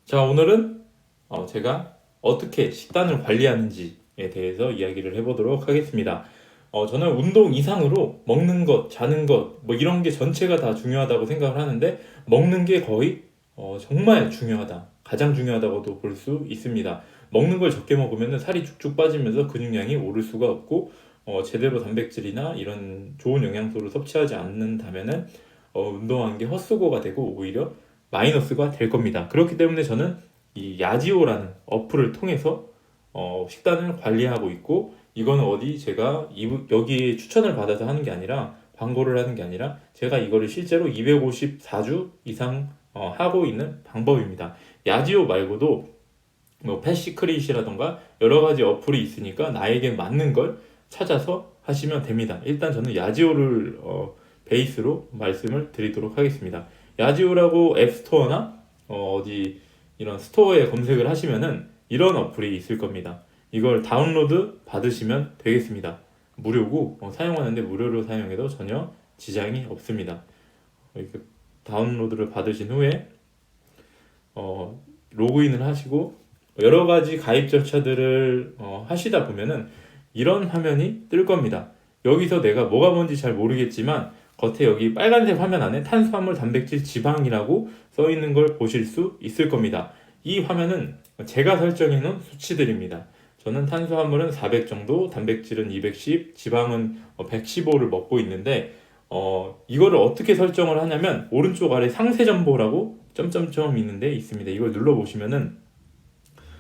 자, 오늘은 제가 어떻게 식단을 관리하는지에 대해서 이야기를 해보도록 하겠습니다. 저는 운동 이상으로 먹는 것, 자는 것, 뭐 이런 게 전체가 다 중요하다고 생각을 하는데, 먹는 게 거의 정말 중요하다. 가장 중요하다고도 볼 수 있습니다. 먹는 걸 적게 먹으면 살이 쭉쭉 빠지면서 근육량이 오를 수가 없고, 제대로 단백질이나 이런 좋은 영양소를 섭취하지 않는다면은 운동한 게 헛수고가 되고 오히려 마이너스가 될 겁니다. 그렇기 때문에 저는 이 야지오라는 어플을 통해서 식단을 관리하고 있고, 이거는 어디 제가 여기 추천을 받아서 하는 게 아니라, 광고를 하는 게 아니라, 제가 이거를 실제로 254주 이상 하고 있는 방법입니다. 야지오 말고도 뭐 패시크릿이라던가 여러 가지 어플이 있으니까 나에게 맞는 걸 찾아서 하시면 됩니다. 일단 저는 야지오를 베이스로 말씀을 드리도록 하겠습니다. 야지오라고 앱스토어나 어디 이런 스토어에 검색을 하시면은 이런 어플이 있을 겁니다. 이걸 다운로드 받으시면 되겠습니다. 무료고 사용하는데 무료로 사용해도 전혀 지장이 없습니다. 이렇게 다운로드를 받으신 후에 로그인을 하시고 여러 가지 가입 절차들을 하시다 보면은 이런 화면이 뜰 겁니다. 여기서 내가 뭐가 뭔지 잘 모르겠지만 겉에 여기 빨간색 화면 안에 탄수화물, 단백질, 지방이라고 써 있는 걸 보실 수 있을 겁니다. 이 화면은 제가 설정해 놓은 수치들입니다. 저는 탄수화물은 400 정도, 단백질은 210, 지방은 115를 먹고 있는데 이거를 어떻게 설정을 하냐면 오른쪽 아래 상세 정보라고 점점점 있는데 있습니다. 이걸 눌러 보시면은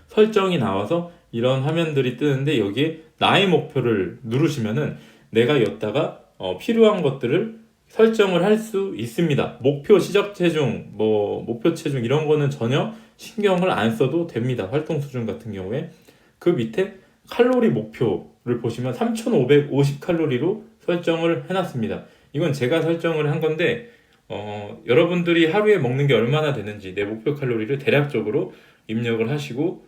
설정이 나와서 이런 화면들이 뜨는데 여기에 나의 목표를 누르시면은 내가 여기다가 필요한 것들을 설정을 할 수 있습니다. 목표 시작 체중, 뭐 목표 체중 이런 거는 전혀 신경을 안 써도 됩니다. 활동 수준 같은 경우에 그 밑에 칼로리 목표를 보시면 3,550 칼로리로 설정을 해놨습니다. 이건 제가 설정을 한 건데 여러분들이 하루에 먹는 게 얼마나 되는지 내 목표 칼로리를 대략적으로 입력을 하시고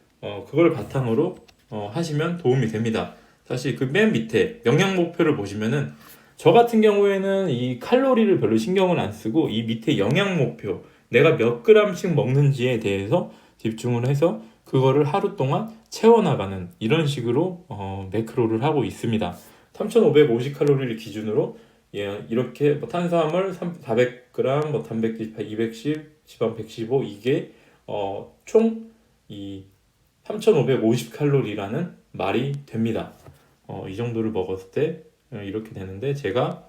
그걸 바탕으로 하시면 도움이 됩니다. 사실 그 맨 밑에 영양 목표를 보시면은 저 같은 경우에는 이 칼로리를 별로 신경을 안 쓰고 이 밑에 영양 목표 내가 몇 그램씩 먹는지에 대해서 집중을 해서 그거를 하루 동안 채워나가는 이런 식으로 매크로를 하고 있습니다. 3,550 칼로리를 기준으로 이렇게 뭐 탄수화물 400g, 뭐 단백질 210, 지방 115 이게 총이 3,550 칼로리라는 말이 됩니다. 이 정도를 먹었을 때 이렇게 되는데 제가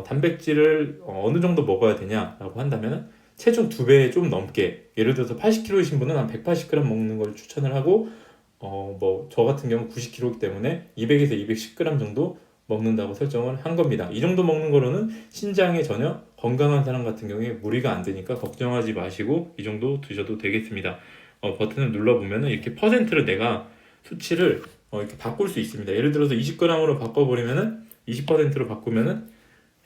단백질을 어느 정도 먹어야 되냐라고 한다면 체중 2배 좀 넘게 예를 들어서 80kg이신 분은 한 180g 먹는 걸 추천을 하고 뭐 저 같은 경우 90kg이기 때문에 200에서 210g 정도 먹는다고 설정을 한 겁니다. 이 정도 먹는 거로는 신장에 전혀 건강한 사람 같은 경우에 무리가 안 되니까 걱정하지 마시고 이 정도 드셔도 되겠습니다. 버튼을 눌러보면 이렇게 퍼센트를 내가 수치를 이렇게 바꿀 수 있습니다. 예를 들어서 20g으로 바꿔버리면은 20%로 바꾸면은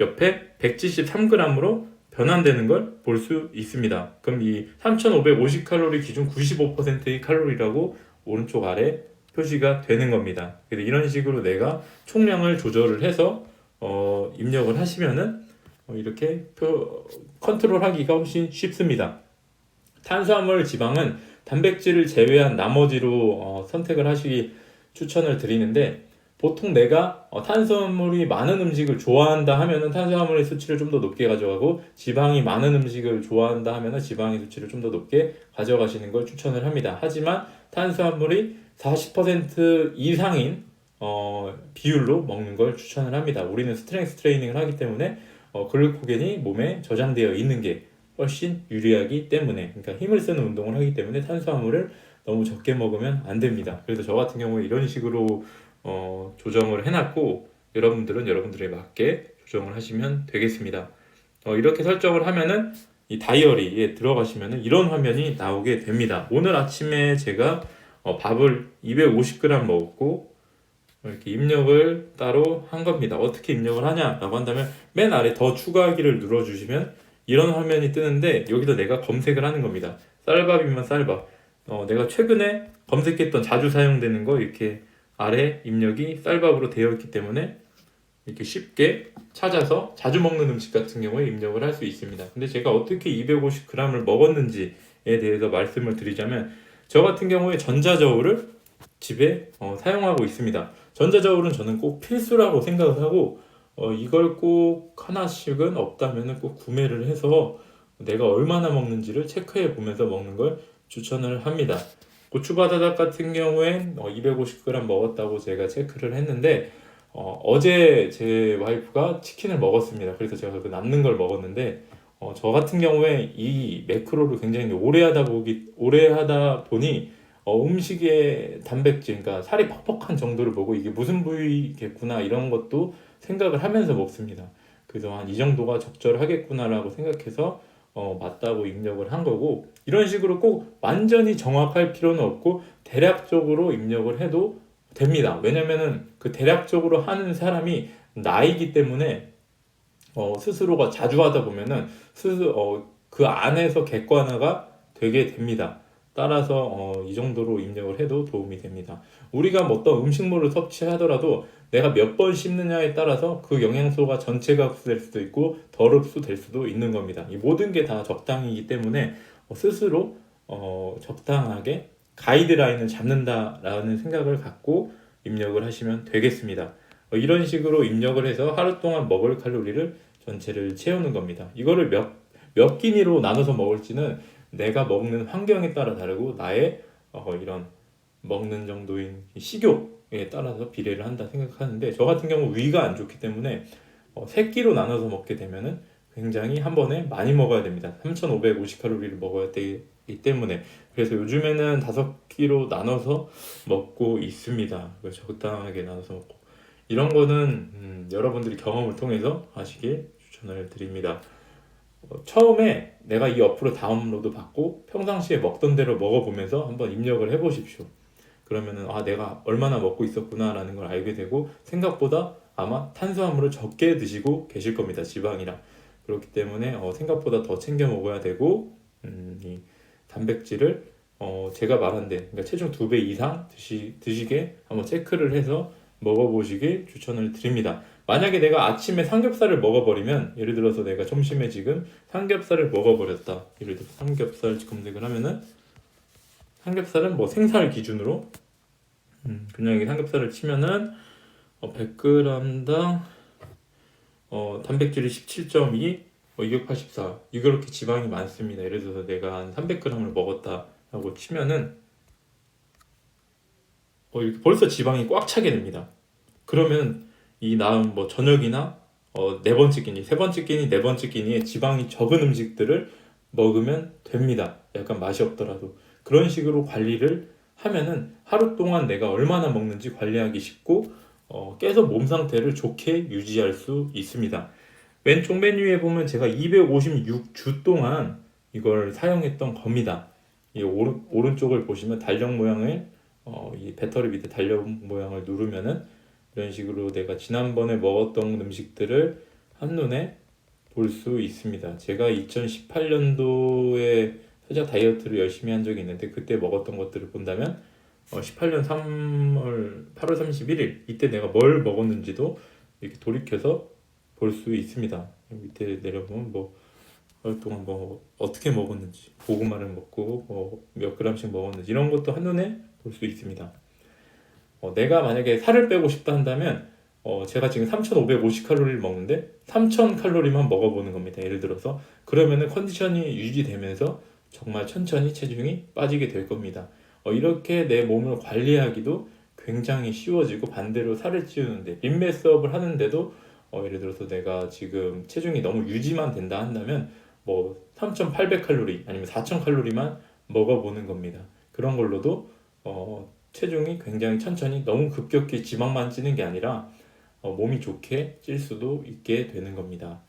옆에 173g으로 변환되는 걸 볼 수 있습니다. 그럼 이 3,550칼로리 기준 95%의 칼로리라고 오른쪽 아래 표시가 되는 겁니다. 그래서 이런 식으로 내가 총량을 조절을 해서 입력을 하시면은 이렇게 컨트롤하기가 훨씬 쉽습니다. 탄수화물, 지방은 단백질을 제외한 나머지로 선택을 하시기 추천을 드리는데 보통 내가 탄수화물이 많은 음식을 좋아한다 하면은 탄수화물의 수치를 좀 더 높게 가져가고 지방이 많은 음식을 좋아한다 하면은 지방의 수치를 좀 더 높게 가져가시는 걸 추천을 합니다. 하지만 탄수화물이 40% 이상인 비율로 먹는 걸 추천을 합니다. 우리는 스트렝스 트레이닝을 하기 때문에 글루코겐이 몸에 저장되어 있는 게 훨씬 유리하기 때문에 그러니까 힘을 쓰는 운동을 하기 때문에 탄수화물을 너무 적게 먹으면 안 됩니다. 그래서 저 같은 경우에 이런 식으로 조정을 해놨고 여러분들은 여러분들에 맞게 조정을 하시면 되겠습니다. 이렇게 설정을 하면은 이 다이어리에 들어가시면은 이런 화면이 나오게 됩니다. 오늘 아침에 제가 밥을 250g 먹었고 이렇게 입력을 따로 한 겁니다. 어떻게 입력을 하냐라고 한다면 맨 아래 더 추가하기를 눌러주시면 이런 화면이 뜨는데 여기다 내가 검색을 하는 겁니다. 쌀밥이면 쌀밥. 내가 최근에 검색했던 자주 사용되는 거 이렇게 아래 입력이 쌀밥으로 되어 있기 때문에 이렇게 쉽게 찾아서 자주 먹는 음식 같은 경우에 입력을 할 수 있습니다. 근데 제가 어떻게 250g을 먹었는지에 대해서 말씀을 드리자면 저 같은 경우에 전자저울을 집에 사용하고 있습니다. 전자저울은 저는 꼭 필수라고 생각을 하고 이걸 꼭 하나씩은 없다면 꼭 구매를 해서 내가 얼마나 먹는지를 체크해 보면서 먹는 걸 추천을 합니다. 고추바다닭 같은 경우엔 250g 먹었다고 제가 체크를 했는데 어제 제 와이프가 치킨을 먹었습니다. 그래서 제가 그 남는 걸 먹었는데 저 같은 경우에 이 매크로를 굉장히 오래 하다 보니 음식의 단백질, 그러니까 살이 퍽퍽한 정도를 보고 이게 무슨 부위겠구나 이런 것도 생각을 하면서 먹습니다. 그래서 한 이 정도가 적절하겠구나라고 생각해서 맞다고 입력을 한 거고, 이런 식으로 꼭 완전히 정확할 필요는 없고 대략적으로 입력을 해도 됩니다. 왜냐면은 그 대략적으로 하는 사람이 나이기 때문에 스스로가 자주 하다 보면은 그 안에서 객관화가 되게 됩니다. 따라서 이 정도로 입력을 해도 도움이 됩니다. 우리가 뭐 어떤 음식물을 섭취하더라도 내가 몇 번 씹느냐에 따라서 그 영양소가 전체가 흡수될 수도 있고 덜 흡수될 수도 있는 겁니다. 이 모든 게 다 적당이기 때문에 스스로 적당하게 가이드라인을 잡는다라는 생각을 갖고 입력을 하시면 되겠습니다. 이런 식으로 입력을 해서 하루 동안 먹을 칼로리를 전체를 채우는 겁니다. 이거를 몇 끼니로 나눠서 먹을지는 내가 먹는 환경에 따라 다르고 나의 이런 먹는 정도인 식욕에 따라서 비례를 한다 생각하는데, 저 같은 경우 위가 안 좋기 때문에 세 끼로 나눠서 먹게 되면은 굉장히 한 번에 많이 먹어야 됩니다. 3,550칼로리를 먹어야 되기 때문에. 그래서 요즘에는 5끼로 나눠서 먹고 있습니다. 적당하게 나눠서 먹고, 이런 거는 여러분들이 경험을 통해서 하시길 추천을 드립니다. 처음에 내가 이 어플을 다운로드 받고 평상시에 먹던 대로 먹어보면서 한번 입력을 해보십시오. 그러면은 내가 얼마나 먹고 있었구나 라는 걸 알게 되고, 생각보다 아마 탄수화물을 적게 드시고 계실 겁니다. 지방이랑. 그렇기 때문에 생각보다 더 챙겨 먹어야 되고, 이 단백질을 제가 말한 데, 그러니까 체중 2배 이상 드시게 한번 체크를 해서 먹어보시길 추천을 드립니다. 만약에 내가 아침에 삼겹살을 먹어버리면, 예를 들어서 내가 점심에 지금 삼겹살을 먹어버렸다. 예를 들어서 삼겹살 검색을 하면은 삼겹살은 뭐 생살 기준으로 그냥 이 삼겹살을 치면은 100g당 단백질이 17.2, 284 이렇게 지방이 많습니다. 예를 들어서 내가 한 300g을 먹었다라고 치면은 이렇게 벌써 지방이 꽉 차게 됩니다. 그러면 이 다음 뭐 저녁이나 네 번째 끼니, 세 번째 끼니, 네 번째 끼니에 지방이 적은 음식들을 먹으면 됩니다. 약간 맛이 없더라도. 그런 식으로 관리를 하면은 하루 동안 내가 얼마나 먹는지 관리하기 쉽고 계속 몸 상태를 좋게 유지할 수 있습니다. 왼쪽 메뉴에 보면 제가 256주 동안 이걸 사용했던 겁니다. 이 오른쪽을 보시면 달력 모양을 이 배터리 밑에 달력 모양을 누르면은 이런 식으로 내가 지난번에 먹었던 음식들을 한눈에 볼 수 있습니다. 제가 2018년도에 살짝 다이어트를 열심히 한 적이 있는데, 그때 먹었던 것들을 본다면 18년 8월 31일 이때 내가 뭘 먹었는지도 이렇게 돌이켜서 볼 수 있습니다. 밑에 내려보면 뭐 하루 동안 뭐 어떻게 먹었는지, 고구마를 먹고 몇 그램씩 먹었는지 이런 것도 한눈에 볼 수 있습니다. 내가 만약에 살을 빼고 싶다 한다면 제가 지금 3,550칼로리를 먹는데 3,000칼로리만 먹어보는 겁니다. 예를 들어서. 그러면은 컨디션이 유지되면서 정말 천천히 체중이 빠지게 될 겁니다. 이렇게 내 몸을 관리하기도 굉장히 쉬워지고, 반대로 살을 찌우는데 림메스업을 하는데도 예를 들어서 내가 지금 체중이 너무 유지만 된다 한다면 뭐 3,800칼로리 아니면 4,000칼로리만 먹어보는 겁니다. 그런 걸로도 체중이 굉장히 천천히, 너무 급격히 지방만 찌는 게 아니라 몸이 좋게 찔 수도 있게 되는 겁니다.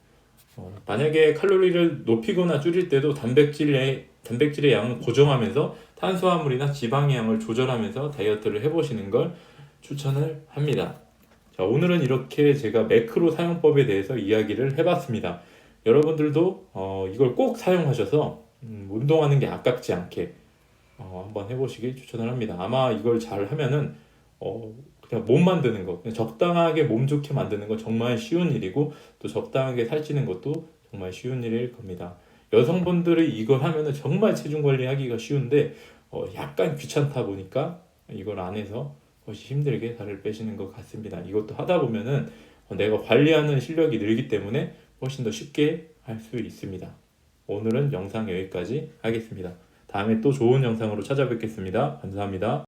만약에 칼로리를 높이거나 줄일 때도 단백질의 양을 고정하면서 탄수화물이나 지방의 양을 조절하면서 다이어트를 해보시는 걸 추천을 합니다. 자, 오늘은 이렇게 제가 매크로 사용법에 대해서 이야기를 해봤습니다. 여러분들도 이걸 꼭 사용하셔서 운동하는 게 아깝지 않게 한번 해보시길 추천을 합니다. 아마 이걸 잘 하면은 그냥 몸 만드는 거, 그냥 적당하게 몸 좋게 만드는 거 정말 쉬운 일이고, 또 적당하게 살찌는 것도 정말 쉬운 일일 겁니다. 여성분들이 이걸 하면은 정말 체중 관리하기가 쉬운데 약간 귀찮다 보니까 이걸 안 해서 훨씬 힘들게 살을 빼시는 것 같습니다. 이것도 하다 보면은 내가 관리하는 실력이 늘기 때문에 훨씬 더 쉽게 할 수 있습니다. 오늘은 영상 여기까지 하겠습니다. 다음에 또 좋은 영상으로 찾아뵙겠습니다. 감사합니다.